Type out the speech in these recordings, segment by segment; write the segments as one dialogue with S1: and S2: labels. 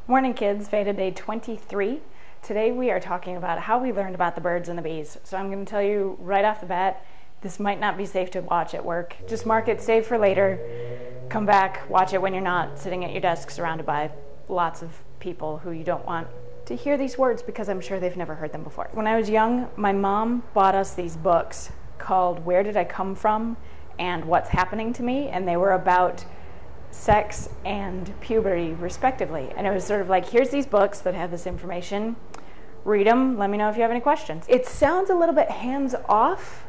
S1: Morning kids, VEDA day 23. Today we are talking about how we learned about the birds and the bees. So I'm going to tell you right off the bat, this might not be safe to watch at work. Just mark it save for later. Come back, watch it when you're not sitting at your desk surrounded by lots of people who you don't want to hear these words because I'm sure they've never heard them before. When I was young, my mom bought us these books called Where Did I Come From and What's Happening to Me, and they were about sex and puberty respectively. And it was sort of like, here's these books that have this information, read them, let me know if you have any questions. It sounds a little bit hands-off-ish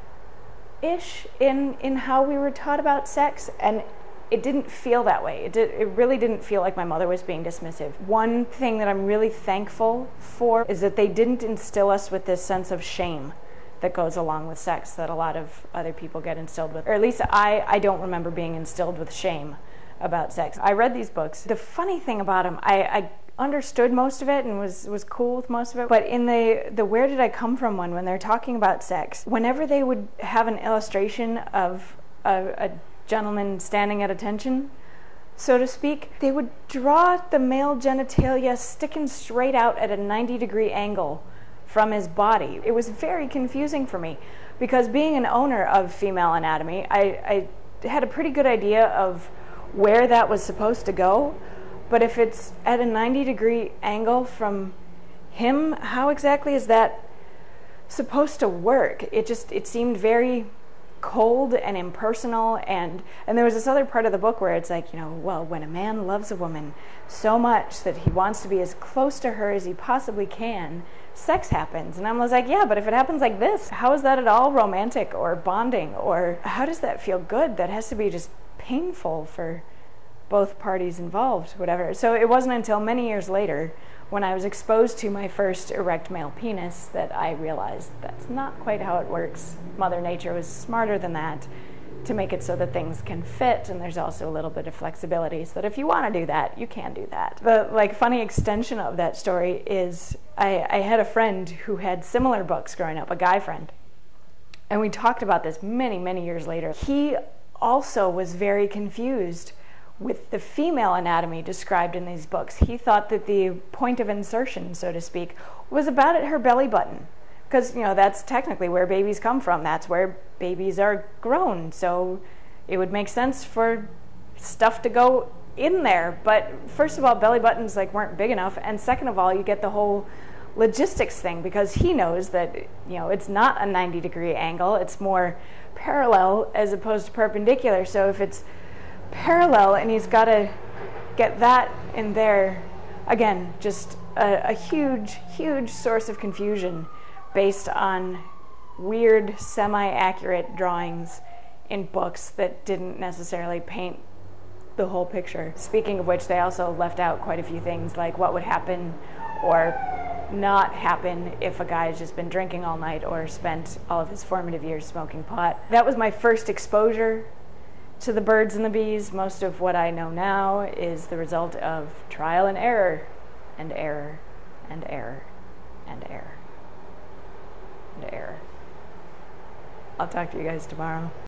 S1: in how we were taught about sex, and it didn't feel that way. It really didn't feel like my mother was being dismissive. One thing that I'm really thankful for is that they didn't instill us with this sense of shame that goes along with sex that a lot of other people get instilled with. Or at least I don't remember being instilled with shame about sex. I read these books. The funny thing about them, I understood most of it and was cool with most of it, but in the Where Did I Come From one, when they're talking about sex, whenever they would have an illustration of a gentleman standing at attention, so to speak, they would draw the male genitalia sticking straight out at a 90-degree angle from his body. It was very confusing for me because being an owner of female anatomy, I had a pretty good idea of where that was supposed to go, but if it's at a 90-degree angle from him, how exactly is that supposed to work? It seemed very cold and impersonal, and there was this other part of the book where it's like, well, when a man loves a woman so much that he wants to be as close to her as he possibly can, sex happens. And I was like, yeah, but if it happens like this, how is that at all romantic or bonding, or how does that feel good? That has to be just painful for both parties involved, whatever. So it wasn't until many years later when I was exposed to my first erect male penis that I realized that's not quite how it works. Mother Nature was smarter than that to make it so that things can fit, and there's also a little bit of flexibility so that if you want to do that, you can do that. The funny extension of that story is I had a friend who had similar books growing up, a guy friend, and we talked about this many, many years later. He also was very confused with the female anatomy described in these books. He thought that the point of insertion, so to speak, was about at her belly button. Because, that's technically where babies come from. That's where babies are grown. So it would make sense for stuff to go in there. But first of all, belly buttons weren't big enough. And second of all, you get the whole logistics thing, because he knows that, it's not a 90-degree angle. It's more parallel as opposed to perpendicular. So if it's parallel and he's got to get that in there, again, just a huge source of confusion based on weird semi-accurate drawings in books that didn't necessarily paint the whole picture. Speaking of which, they also left out quite a few things, like what would happen or not happen if a guy has just been drinking all night or spent all of his formative years smoking pot. That was my first exposure to the birds and the bees. Most of what I know now is the result of trial and error, and error, and error, and error, and error. I'll talk to you guys tomorrow.